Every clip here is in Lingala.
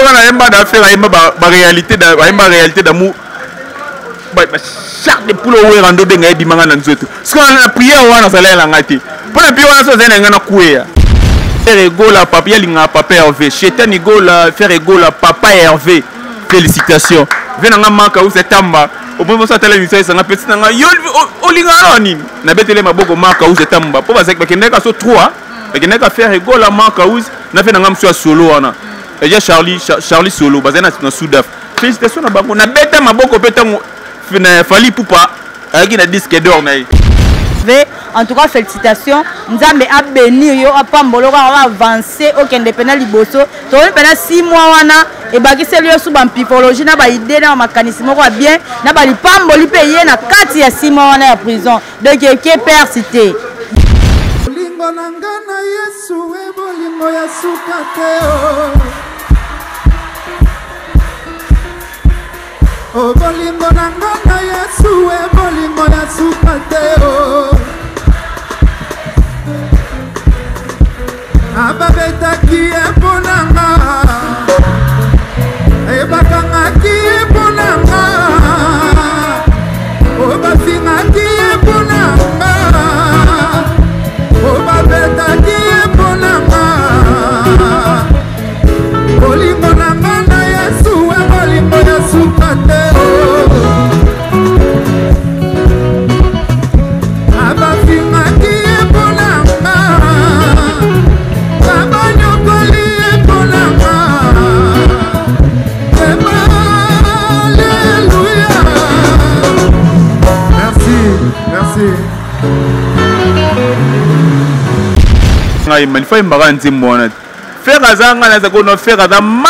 on a un d'affaires, une réalité d'amour. Chaque de poules au rando de ngaï bimanga nanzoto. Ce qu'on a prié au wana salaire la ngati. Pour la prière on a sauté n'engana kouya. Faire égaux la papa linga papa Hervé. Chétan égaux la faire égaux la papa Hervé. Félicitations. Venanga maka ou setamba. Au moment où ça télé mission ça n'a petit nanga yo olinga nani. Na betele maboko maka ou setamba. Pour parce que bakendeka so 3. Bakendeka faire égaux la maka ou na fait nanga mso solo wana. Et déjà Charlie solo bazana na Soudaf. Félicitations na bango na beta maboko petango. Fali Poupa avec un disque d'or. En tout cas, félicitations. Nous avons béni, nous avons avancé au Kendepena Liboso. Nous avons 6 mois et baki c'est lieu sous la psychologie, nous avons idée, nous avons mécanisme bien, nous avons pas payé na 4 et 6 mois en prison. Donc, qui perd cité. Oh bolingo nangana Yesu e bolingo ya sukateo Ababeta ki e bonanga E bakanga ki e bonanga O bafinga ki e bonanga O babeta ki e bonanga Bolingo nangana Yesu e bolingo ya sukateo Il faut embarquer mon faire azanga na zakono faire aza mama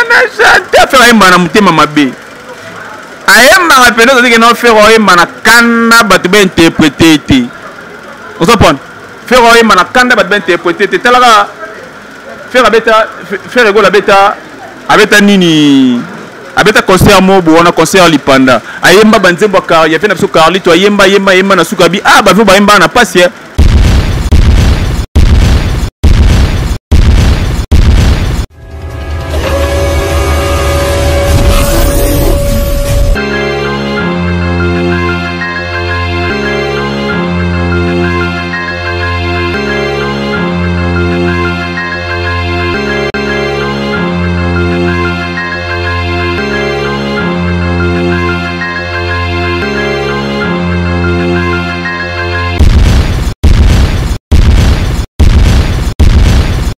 na chante faire emba mutema mabe ayemba rapendo que non faire emba na kanda batu be interpréter ti on comprend faire emba na kanda batu be interpréter ti talaka faire abeta faire ego la beta abeta nini abeta concert mobo on a concert lipanda ayemba banzembo car ya fait na so Carlito ayemba yemba na sukabi ah ba vo ba emba na passe.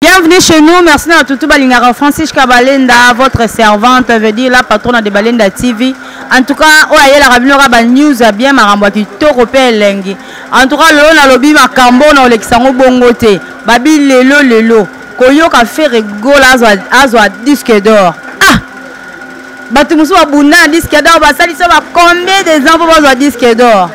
Bienvenue chez nous, merci à tout Balingara Francis Kabalenda, votre servante, veut dire la patronne de Balenda TV. En tout cas, la rabinora ba news a bien maramba qui toropé lengi. En tout cas, le na lobby makambo na Alexandre Bongote, babi lelo koyo ka faire rigola azwa disque d'or. Ah, batumusu babunda disque d'or, basali so ba combien des ans pour bazwa disque d'or.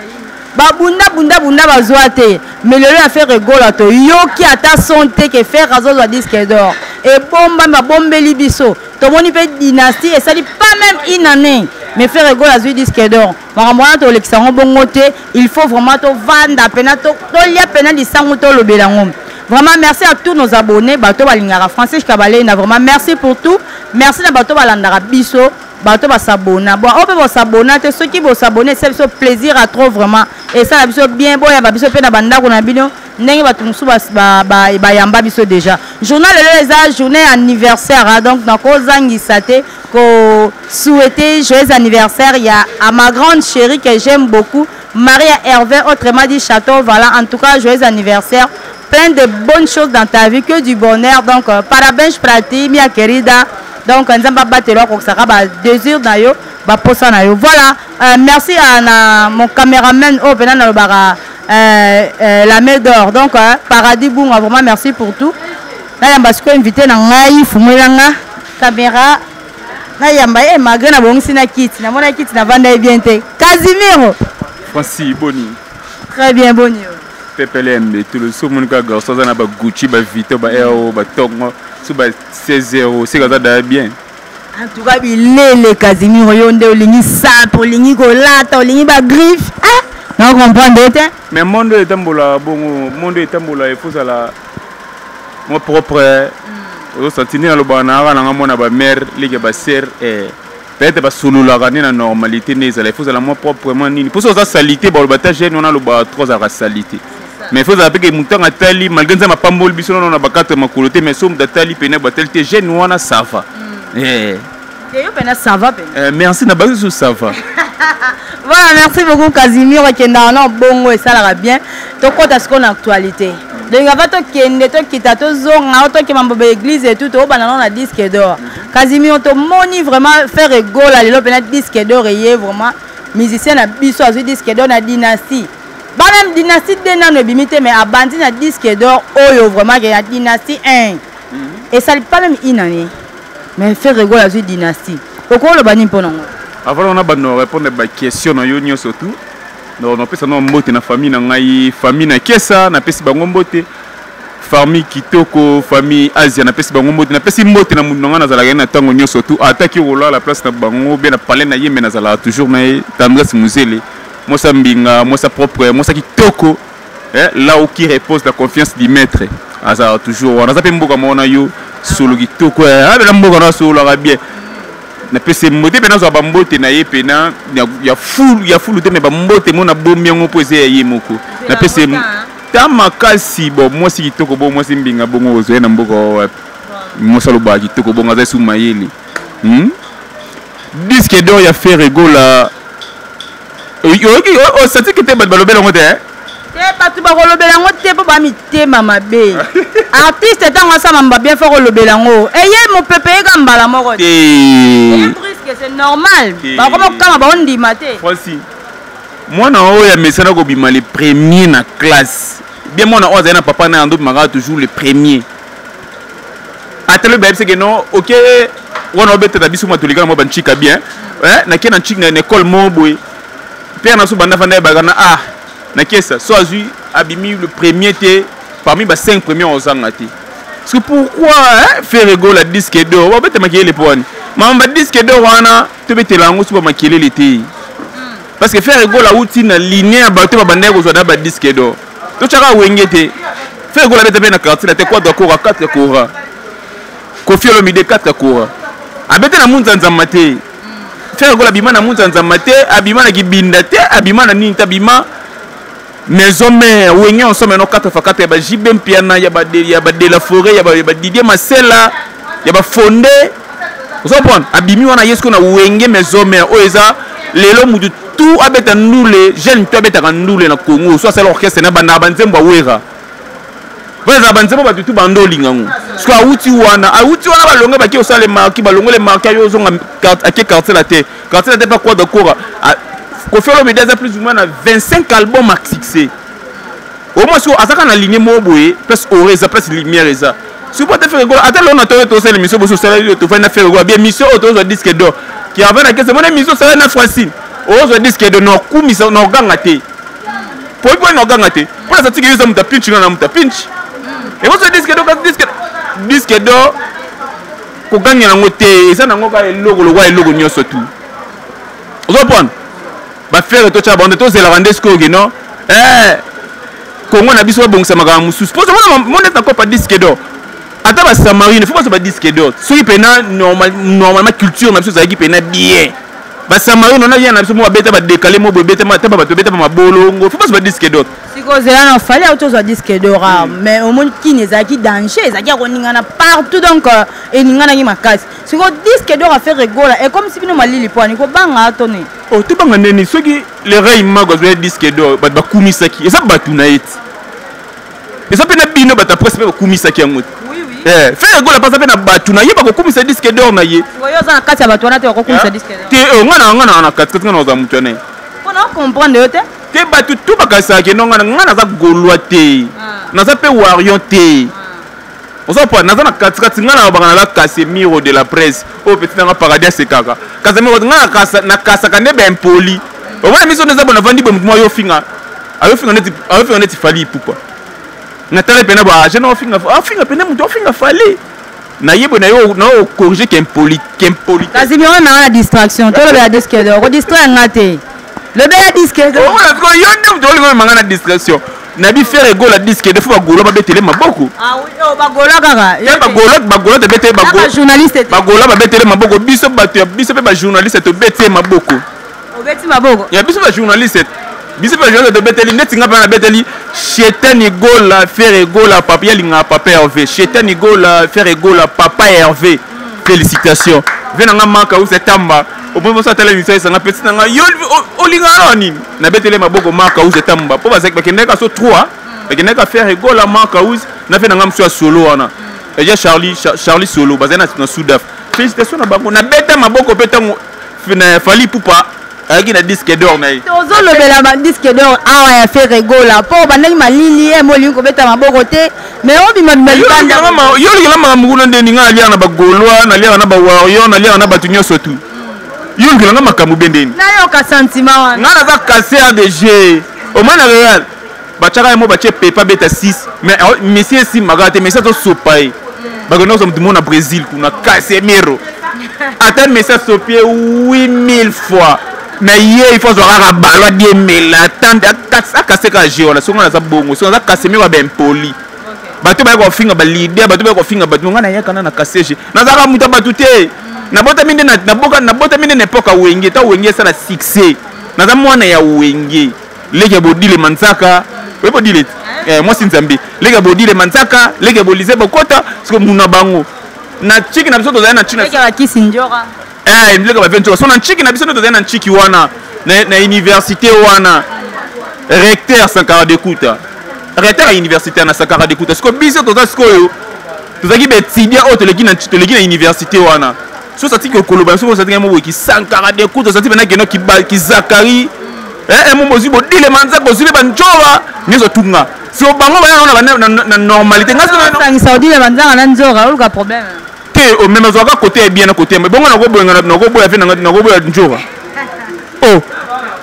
Bunda bazoate mais le a fait rigola to yoki ata sonte que faire razo zo disque d'or et bomba bombeli biso to moni pe dynastie et ça dit pas même une année mais faire rigola zo disque d'or makamona to Alexandre Bongote il faut vraiment to vanda pena to lia pena di sango to lobelango. Vraiment merci à tous nos abonnés bato balingara Francis Kabalenda, vraiment merci pour tout, merci na bato balandara biso bato ba s'abonner. Bon, on peut s'abonner, ceux qui vont s'abonner, c'est un plaisir à trop vraiment. Et ça, la bien bon, il y a biso pe na banda ko na bino, ndenge ba tumusu ba yamba biso déjà. Journal les journée anniversaire, donc na ko zangisa te ko souhaiter joyeux anniversaire il y a à ma grande chérie que j'aime beaucoup, Maria Hervé, autrement dit Château. Voilà, en tout cas joyeux anniversaire. Plein de bonnes choses dans ta vie, que du bonheur. Donc parabéns prati mia querida. Donc, on va battre désir d'ailleurs, voilà. Merci à mon caméraman la main d'or. Donc, Paradis Boum, vraiment merci pour tout. Là, il y a invité dans la caméra. Là, il y a malgré la bonne kit. La bonne kit n'a pas bien été. Casimiro. Francis Boni. Très bien, Boni. PPLM, tout le monde qui a garçon, ça n'a pas Gucci, Vito, Aero, Tongo. 16 €, c'est comme ça bien. En tout cas, il est les Casimiro, il est sap, il est colata, il est griffe. Ah, non, comprendre. Mais monde est tambola, bon, monde est tambola, il faut ça là. Moi propre, Ozo satini na loba na nga nga mona ba mère ligue ba sœur peut-être ba sulula ka ni na normalité ne za la faut la moi proprement nini. Pour ça salité ba bata jeune on a loba trois à salité. Mais faut zapper que muntanga tali malgré ça ma pambol biso na ba quatre makoloté mais somme datali pena ba talité jeune wana ça va. Yo pena ça va pena. Merci na base sur ça va. Voilà, merci beaucoup Casimiro qui est dans bongo et ça la bien. Donc quand est-ce qu'on a actualité? Donc avant toi qui est qui t'a tout zonga, toi qui m'embobe église et tout, au banana on a disque d'or. Casimiro to moni vraiment faire rigole à l'élo pena disque d'or et vraiment musicien na biso azu disque d'or na dynastie. Ba même dynastie de nano bimité mais a bandi na disque d'or oyo vraiment que la dynastie 1. Et ça n'est pas même inane. Mais faire rigole azu dynastie. Pourquoi le bani pour non? Avant on a pas répondre à question na yo nyo surtout. Donc on peut ça non mbote na famille na ngai famille na kesa na pesi bango mbote famille kitoko famille Asia na pesi bango mbote na pesi mbote na mundu na zala na tango nyo surtout attaque rola la place na bango bien na parler na yeme na zala toujours na tendresse musele moi ça mbinga moi ça propre moi ça kitoko là où qui repose la confiance du maître asa toujours on a ça pe mboka mona yo solo kitoko na mboka na solo la bien na pese mbote pena zo bambote na ye pena ya full te me bambote mona bombi ngo pose ye moko na pese ta makasi bo moi si kitoko bo moi si mbinga bongo ozo na mboko moi salo ba kitoko bonga za suma yeli disque d'or ya faire rigola o sati kete ba balobela ngote Te ba kolobela ngo te po ba mitema mabe. Artiste tanga sa mamba bien faire kolobela ngo. Eye mo pepe ka mbala moko. C'est normal. Ba comme kama ba on ndima te. Francis. Moi na o ya mesana ko bima le premier na classe. Bien moi na o za na papa na ndo manga toujours le premier. Atele ba c'est que non, OK, on a bête ta biso matolika mo banchika bien. Na kena nchika na école mo boy. Père na so banda fanda ba na na kesa so azu abimi le premier té parmi les 5 premiers aux angati. C'est pourquoi faire rigole la disque d'or. On va te maquiller les points. Mamba disque d'or wana te bete lango so maquiller les té. Parce que faire rigole la outil na ligne ba te ba ndeko zo da ba disque d'or. To chaka wengete. Faire rigole la bete na quartier la te quoi de cour 4 cours. Kofi Olomide 4 cours. Abete na munzanza mate. Faire rigole abima na munzanza mate, abima na kibinda te, abima na ninta bima. Maison mère wenge ensemble no 4x4 ya ba jibem piana ya ba de la forêt ya ba Didier Masela ya ba fondé vous comprenez abimi wana yesko na wenge maison mère oeza lelo mudu tout abeta ndule jeune to abeta ndule na Congo so ça l'orchestre na bana banzemba wera beza banzemba ba tutu bandoli ngango so auti wana balonga ba ki osale marki balongole marki yo zonga ake quartier la te pas quoi de cour Kofi Olomide a plus ou moins 25 albums à succès. Au moins, si on a aligné mon boy, plus oreza, plus lumière et ça. Si vous faire rigolo, attends, on a tous les missions, vous savez, tu fais faire rigolo. Bien, mission autour de disque d'or. Qui avait la question, mon émission, ça va être facile. Autour de disque d'or, non, coup, mission, non, gangate. Pour quoi, non, gangate. Pour la sortie, ils ont ta pinch, on a ta pinch. Et vous savez, disque d'or, qu'on gagne en côté, et ça, on a le logo, n'y a surtout. Vous comprenez? Ba faire to cha bande to zela rande skoge non Congo na biso bon samaka mususu pose mon est encore pas disque d'or ata ba samarine faut pas ba disque d'or soki pena normalement culture na biso za ki pena bien ba samarine on a rien na biso mo beta ba décaler mo beta ma taba ba to beta ma bolongo faut pas ba disque d'or siko zela na fallait auto zo disque d'or mais au monde qui ne za ki danger za ki koningana partout donc et ningana ki makasi siko disque d'or a fait rigola et comme si bino malili poani ko banga atone oh tu banga neni soki les reins mago zo disque d'or ba kumisaki eza batu na eti eza pena bino bata presse ba kumisaki yango oui fait rigola pas pena batu na ye ba kumisa disque d'or na ye voyo za na kati ya batu na te ko kumisa disque d'or te ngana na kati ngana za mutone on a comprendre te te batu tu bakasa ke ngana za golwa te na za pe warion te ozo pa na za na kati ngana ba na la Casemiro de la presse au petit na paradis sekaka Casemiro ngana na kasa ka ne ben poli o wana miso neza bona vandi bo mutmo yo finga neti fali pupa na tele pena ba je no finga pena muto finga fali na yebo na yo no corriger qu'impoli Casemiro na distraction to le disque d'or ko distraire ngate le bel disque d'or o wana ko yonde muto le manga na distraction nabi faire ego la disque de fois bagolo ba betele maboko ah oui oh bagola kaka ya bagolo te betele bagolo journaliste bagola ba betele maboko biso bato biso pe ba journaliste to betele maboko obeti maboko ya biso ba journaliste to beteli neti nga pa na beteli Chetani gola faire ego la papa ya linga papa Hervé Chetani gola faire ego la papa Hervé félicitations venanga maka ou setamba obo ça tele mission sanga petit nga yo olinga nini na betele maboko maka ou setamba po bazak bakendeka so 3 bakendeka faire ego la maka ou na venanga mso solo wana et ya Charlie solo bazana na Soudaf félicitations na bango na beta maboko petango fina fali pupa avec na disque d'or na yi tozo lobela ba disque d'or awa ya faire ego la po bandaki malili e moli ko beta maboko te mais obima mbelibanda yo ligela makambo ndeni nga alia na bagolwa na lia na ba warrior na lia na batunyo surtout yo ligela makambo bendeni na yo ka sentiment wana nga na za casser de jeu au moins na Real bachaka mo bache pepa beta 6 mais monsieur si magate mais ça to sopai bagono som du monde na Brésil kuna Casemiro attend mais ça sopie 8000 fois mais il faut avoir balwa die mela tande akase ka jeu wala songa na za bongo songa za Casemiro ben poli bato ba ko finga ba leader bato ba ko finga bato ngana yakana na kaseje na za ka muta bato te na bota minde na bota minde na epoka wenge ta wenge sana succès na za mwana ya wenge lege bodile manzaka we bodile moi sinzambi lege bodile manzaka lege bolize bokota siko muna bango na chiki na biso to za na china lege ba kisi njora lege ba ventura so na chiki na biso to za na chiki wana na université wana recteur Sankara d'écoute recteur à université na Sankara d'écoute siko biso to za siko yo to za ki betidia o to legi na université wana so ça tiki koloba so ça tiki mo ki Sankara d'écoute ça tiki na keno ki Zakari mo mozi bo dile manza bo zile banjora nizo tunga si o bango bana na normalité ngaso na Saudi le manza na njora uka problème te o même zo ka côté bien na côté mais bongo na ko boyenga na ko boya fe na ko boya njora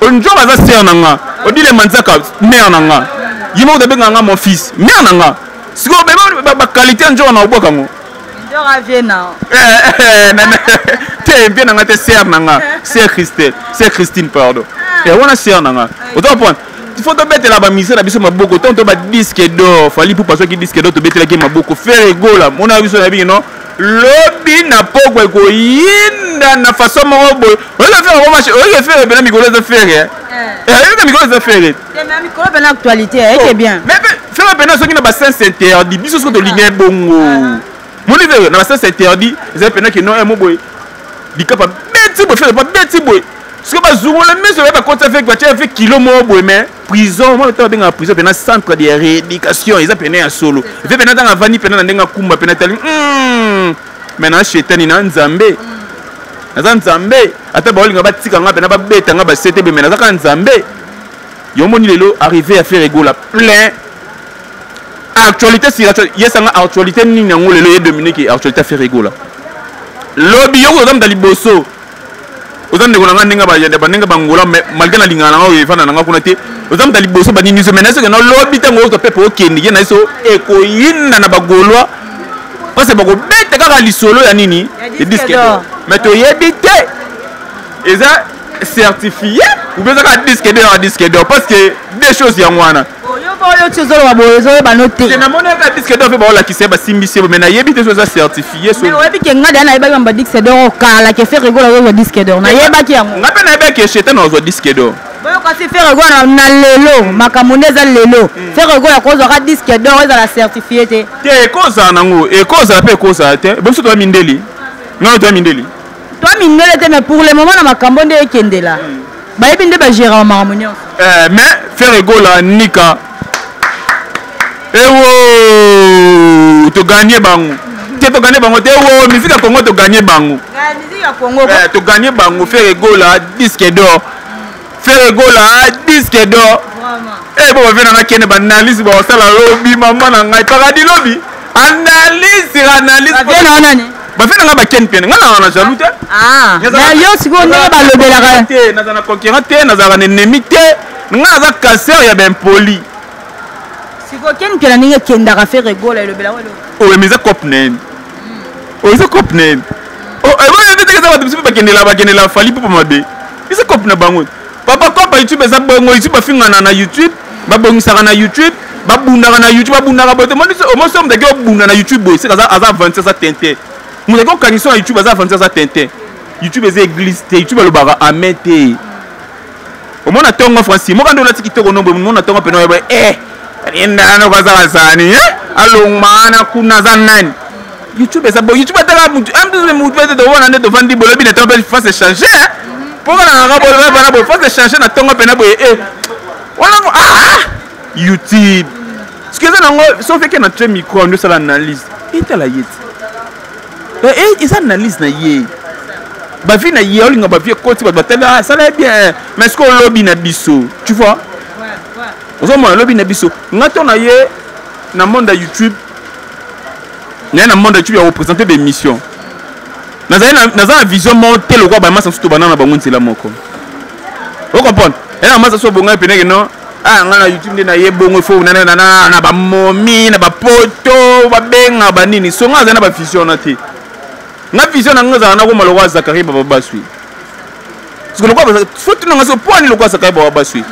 o njora za ser nanga o dile manza ka mère nanga yimo de benga nga mon fils mère nanga si ko ba qualité njora na oboka ngo njora viena te bien nanga te ser nanga c'est Christine pardon et on a ser nanga autant point il faut te mettre là bas mise na biso maboko tant to ba disque d'or fali pour parce que disque d'or to betela ke maboko faire gola mon a biso na bi non lobi na pogwe ko yinda na façon mo boy on le faire on marche on le faire ben mi golo de faire eh mi golo de faire mais mi golo ben actualité est bien mais faire ben so ki na ba sens interdit biso so to ligne bongo mon livre na ba sens interdit c'est pendant que non un mo boy di capa beti boy faire pas beti boy ce que bazungu le mais ça va compter avec kilo mo boy mais prison moi to benga prison pendant centre de rééducation ils appellent un solo et pendant dans vani pendant ndenga kumba pendant tali maintenant chetani na nzambe na nzambe ata ba olinga batika nga pendant ba beta nga ba sete be maintenant ka nzambe yo moni lelo arriver à faire égola plein actualité si yesanga actualité ni nango lelo ye Dominique actualité faire égola lobby yo ko dam daliboso ozande kona ndenga ba yende banenga bangola malgré na lingana ngo yefana nanga kuna te ozamta liboso banini so menace que no lobby tango to pepe okende ye na so ekoyinda na bagolwa parce que bako bete kaka lisolo ya nini et disque d'or mais to yebite eza certifié ou bien ça disque d'or parce que deux choses ya ngwana yo tshozolo ba bozo ba noter na mona ka disque d'or fe ba la kise ba simbisi mais na yebite so ça certifié so mais webi ke ngada na yeba ba disque d'or kala ke faire rigola zo disque d'or na yeba ki yango ngape na yeba ke chetan na zo disque d'or boyo kasi faire rigola na lelo makamuneza lelo faire rigola ko zo ka disque d'or za la certifié te koza nango e koza pe koza te bon so to mindeli ngalo to mindeli te mais pour le moment na makambo nde ekendela ba yebi nde ba gérer maramunyo mais faire rigola nika ewo to gagner bango te wo musique ya Congo to gagner bango musique ya Congo to gagner bango faire gola disque d'or vraiment bo vena na kene ba analyse ba sala lobby mama na ngai paradis lobby analyse vena nani ba vena nga ba ken pene nga na jaloux te mais yo siko ndenge ba lobela te na za concurrent te na za ennemi te nga za casser ya ben poli siko ken pena ninge kenda ka faire gola lobela welo o emeza kopnen o isa kopnen o e mo yete ke za ba tsimba kenela fali popo mabe isa kopna bango papa kopa YouTube za bongo YouTube afingana na YouTube babongisaka na YouTube babundaka na YouTube babundaka bote mo somme de bunda na YouTube boy c'est ça aza 26 ça tente mo de connexion na YouTube aza 26 ça tente YouTube est église te YouTube le bara amen te au moins atonga Francis mo kando na tikitoko nombo mo na tonga peno enda no kaza sani allo mana kuna zanani YouTube ça bon YouTube atala mutu amdu mutu de wana ndo vandi bolobi na tombe face changer pour na ngabo bana bo face changer na tonga pena boy wana YouTube ce que ça nango sauf que na très micro nous ça l'analyse et la yet ils analyse na yé ba vie na yé olinga ba vie côté ba tala ça va bien mais ce qu'on lobby na biso tu vois ouais on lobby na biso ngato na yé na monde YouTube na monde YouTube ya représenter des missions na vision monter le quoi ba massa tout banana ba ngontsela moko vous comprenez et na massa so bonga peneke non ngana YouTube na ye bongo fo na ba momi na ba poto ba benga ba nini so ngaza na ba vision na te na vision na ngaza na ko malwa Zakari baba baswi parce que le quoi faut tu ngaso point le quoi Zakari baba baswi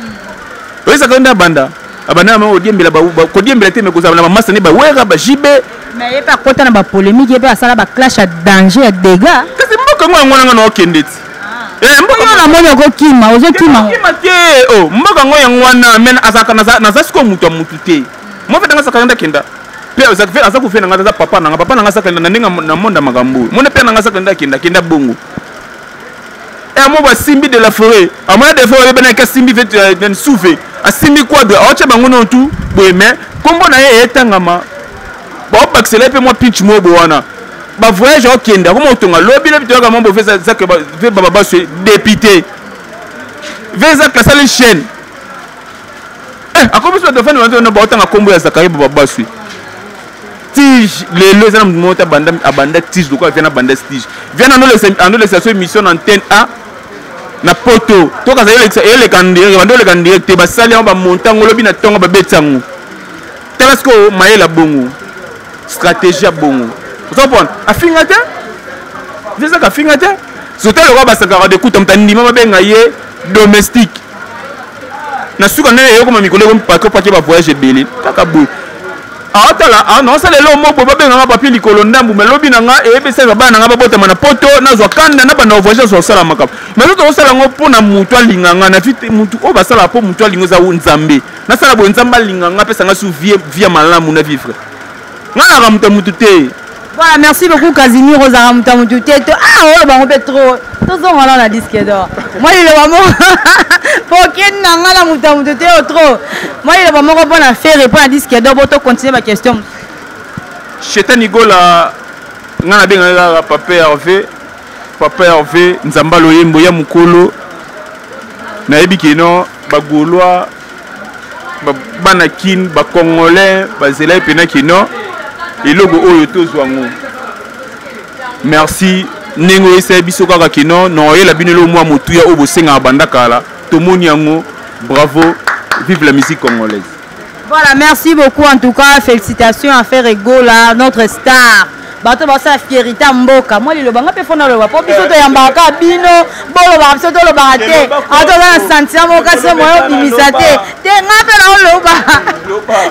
oui Zakari na banda abana ma odiembela ba ko diembela te me ko za na massa ne ba wera ba jibe mais il pas content na ba polémique il pas ça ba clash à danger à dégâts c'est mboka ngwana na okendeti mboka na moyo ko kima ozo kima te mboka ngoya ngwana men azaka na zasiko mutu te mo feta ngasa kanda kenda pe asa ku fena ngasa papa na ngasa kenda na ndinga na monda magambo mo ne pe na ngasa kenda bongo mo ba simbi de la forêt amana de forêt bena ka simbi fait souffle a simbi quoi de ocha bango no tout boy mais kombo na ye etangama ba obakselé pe mo pitch mo bo wana ba voyage au Kenya comme otonga lobi le bitoka mambo fait ça que baba baso député veza classe les chaînes a comme ça de faire on ba otanga kombo ya Zakari baba baso tige les ans monta banda abanda tige quoi vient na banda tige vient dans les station mission antenne A na poto to ka ele kandiré bando le kandiré te ba sali ba montango lobi na tonga ba betango telasco maela bongo stratégie bongo vous comprenez afingate visa ka fingate sote le roi basakara de kuta mtandi mama benga ye domestique na suka na yo comme mikolo comme paquet ba voyage belé kaka boy atala non ça le lo mo boba benga papier likolo ndambu melobi na nga e be seba bana nga babota mana poto na zo kanda na bana voyage so sala makap mais to sala ngo pona mutu alinganga na fite mutu o basala po mutu alingo za nzambe na sala bo nzamba linganga pesa nga su via malamu na vivre ngana ka mutu te. Voilà, merci beaucoup Casimir Rosa Mutamutu. Ah, on va trop. Tous on va la disque d'or. Moi il est vraiment pour qui n'a la Mutamutu trop. Moi il est vraiment bon à faire répondre à disque d'or pour continuer ma question. Chetan Nigola ngana benga papa Hervé Nzamba Loyembo ya mukolo na ebikino bagolwa bana kin ba congolais ba zela pena kino et logo oyo tozwango merci nengo esa biso kaka kino no yela binelo mwa mutuya obo senga banda kala tomoni yango bravo vive la musique congolaise. Voilà, merci beaucoup en tout cas, félicitations à faire Egola notre star. Bato basa fierité mboka moi le banga pe fona le wapo biso to yambaka bino bolo ba biso to lo barate ato na sentir moka se moyo bimisate te ngape na lo ba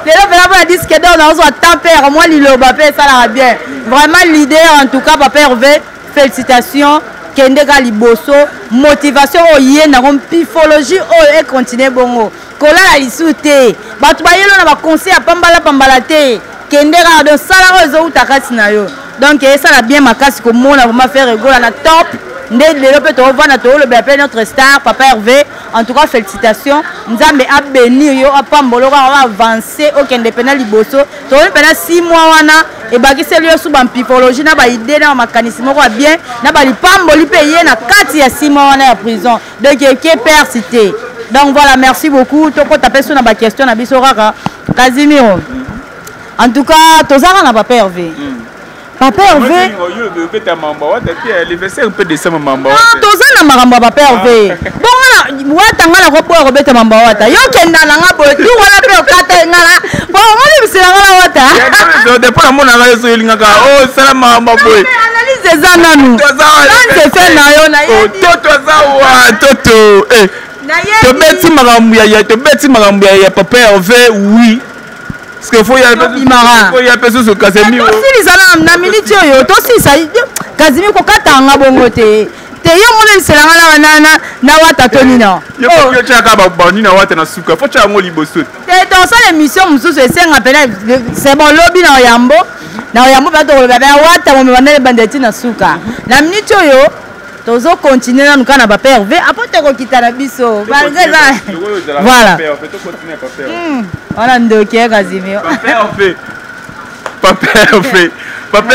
le ba disque d'or na zo tempère moi liloba pe ça la bien vraiment leader en tout cas papa Hervé félicitations kende ga liboso motivation oye na kom pifologie o e continuer bongo kola la lisute bato ba yelo na ba conseil pambala te kende ga de sala zo utakati na yo donc ça la bien makasi ko mona vraiment faire Egola na top ndé le peut to vana to le bapé notre star papa Hervé en tout cas félicitations nzambe a bénir yo apambolo va avancer au kende penal liboso to pena 6 mois wana e baki seli yo suba mpifologie na ba idée na makanisme ko bien na ba lipamboli payer na kati ya 6 mois wana ya prison donc qui persité donc voilà merci beaucoup to ko taper sur na ba question na biso kaka Casimiro en tout cas tozara na papa Hervé papa Hervé tozana makambo papa Hervé bongo watanga na ko robeta mamba wata yo kenda na nga boy tu wala pe okata ngala bongo ni bisela ngala wata de pour mona nga yeso elinga ka oh salama mamba boy analyse za nanu nze fe na yo na toto za wa toto Tobeti makambo ya Papa Hervé, oui. Parce qu'il faut y a personne sur Casemiro. Aussi les alarmes na minute yo, aussi ça Casemiro ko katanga bongo te. Te yo mona selanga na wata tonina. Yo ko chaka ba bani na wata na suka. Faut cha ngo liboso. Te dans ça l'émission mususu esenga pena c'est bon lobby na Yambo. Na Yambo ba to ba wata mo bana bandeti na suka. Na minute yo tozo continuer na nukana Papa Hervé après te kokita na biso. Voilà. Voilà ndoké Casemiro. Papa Hervé. Voilà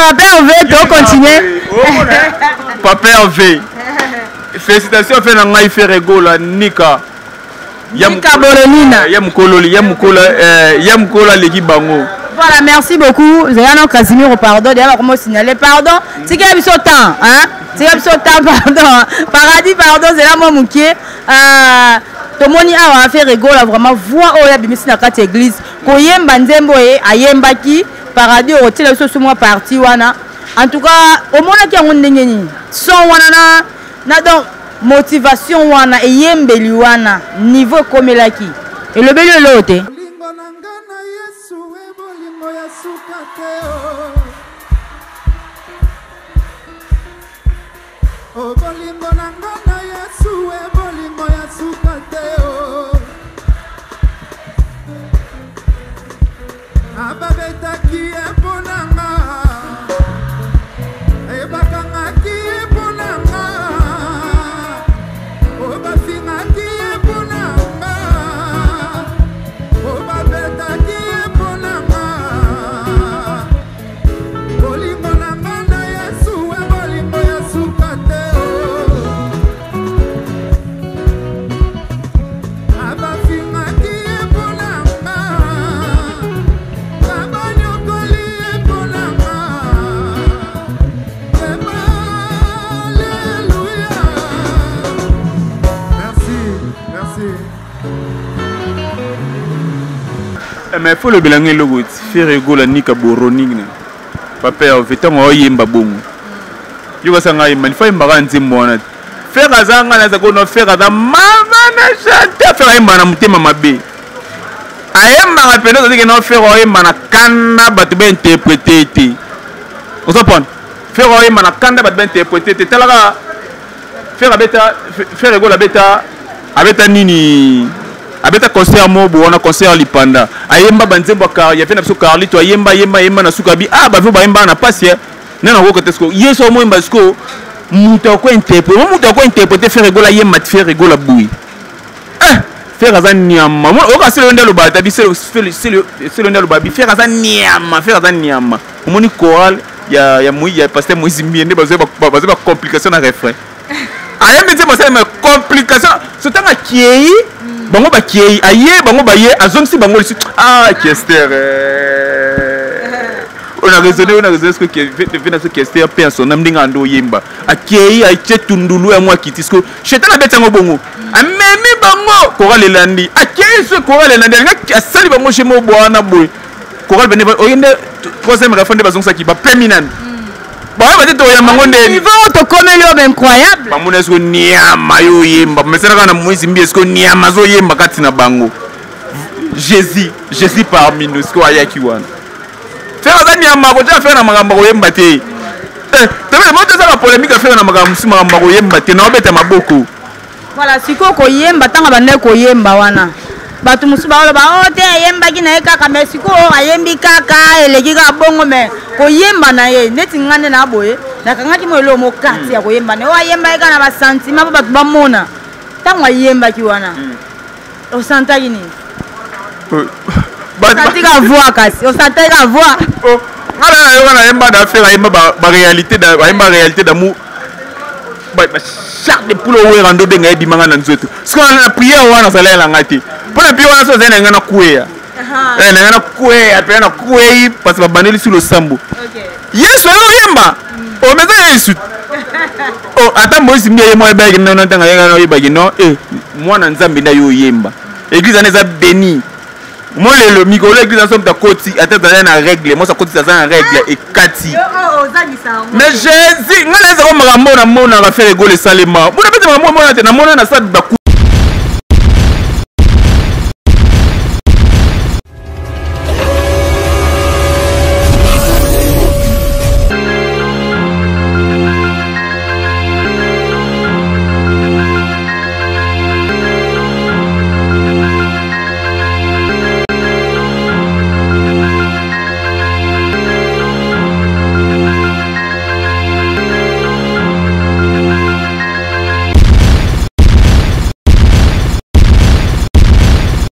Papa Hervé, tu continuer. Papa Hervé. Félicitations fait na ngai fait rigola Nika. Nika Boronina. Yamkola leki bango. Voilà, merci beaucoup. Zéana Casemiro, pardon. D'ailleurs, comment signaler pardon. C'est qu'il y a eu temps, hein? C'est qu'il y a eu temps, pardon. Paradis, pardon, c'est là moi moukier. Tomoni a fait rigola vraiment voix au yabimisi na kati église. Koyemba nzembo ayemba ki paradis au tile so moi parti wana. En tout cas, au mona ki ngonde ngeni. Son wana na donc motivation wana eyembeli wana niveau comme laki. Et le bel lote. Oh, bolingo nangana Yesu, bolingo ya sukateo. Ababeta ki eponanga, ebakanga ki eponanga, obafinga ki eponanga, obabeta ki eponanga. Bolingo nangana Yesu, bolingo ya sukateo. Mais il faut le bilan le route. Faire rigoler Nika Boroning. Papa Hervé, tant on yemba bongo. You was a guy, man, faut yemba nzimwana. Faire azanga na zakono faire azanga mama na chante faire yemba na mutema mabe. Ayemba rapendo que non faire yemba na kana batu be interpréter té. On s'apprend. Faire yemba na kana batu be interpréter té. Talaga faire abeta faire rigoler abeta nini. Abeta concert mobo on a concert lipanda ayemba banzembo car ya fena biso Carlito ayemba na sukabi ba vo ba yemba na passe na na ko tesko yeso mo yemba sko muta ko interpréter faire rigola yemba faire rigola bui faire azan nyama o ka selo ndelo ba tabi selo ndelo ba bi faire azan nyama omoni choral ya moi ya pasteur Moïse Mbiende bazo ba complication na refrain ayemba nzembo ça mais complication c'est un kiei bango ba kiei aye bango ba ye azongsi bango lisi Kester on a raisonné ce que fait ce Kester personne ndinga ndo yemba akiei aiche tundulu ya mwa kitisko shetana betango bongo amemi bango koral elandi akiei ce koral elandi nga asali bango chez mo bwana boy koral bene oyende troisième refrain bazongsa ki ba permanent bah ouais peut-être ya mango ndeni il va te comme l'homme incroyable ba mona esko niama yo yemba mesera kana Moïse Mbi esko niama zo yemba kati na bango Jésus parmi nous esko ayaki wana faire za niama ko ta faire na makambo ko yemba te tebe mo tesa la polémique faire na makambo ko yemba te na obeta maboko voilà siko ko yemba tanga bande ko yemba wana batu musuba wala ba ote yemba kina kaka mais siko ayembi kaka eleki ka bongo mais ko yemba na ye neti ngane na boye na kangaki mo elo mo kati ya ko yemba ne o yemba eka na ba sentiment ba batu ba mona tango yemba ki wana o santa kini Santika voix kasi o santa ka voix ngala yo na yemba da faire yemba ba réalité d'amour ba chaque de pulo we rando de ngai bimanga na nzoto siko na prière wana salela ngati pona prière wana so zena ngana kuya na ngana kuya pe na kuya parce que baneli sur le sambo Yesu yo yemba o meza Yesu o ata Moïse Mbi yemo eba ngina na tanga ngana yeba ngino mwana nzambe na yo yemba église aneza béni moi le micro l'église ensemble ta koti ata dans na règle moi sa koti ça na règle et kati mais Jésus ngana za ko makambo na mona ka faire rigoler salema mona pete makambo mona te na mona na sa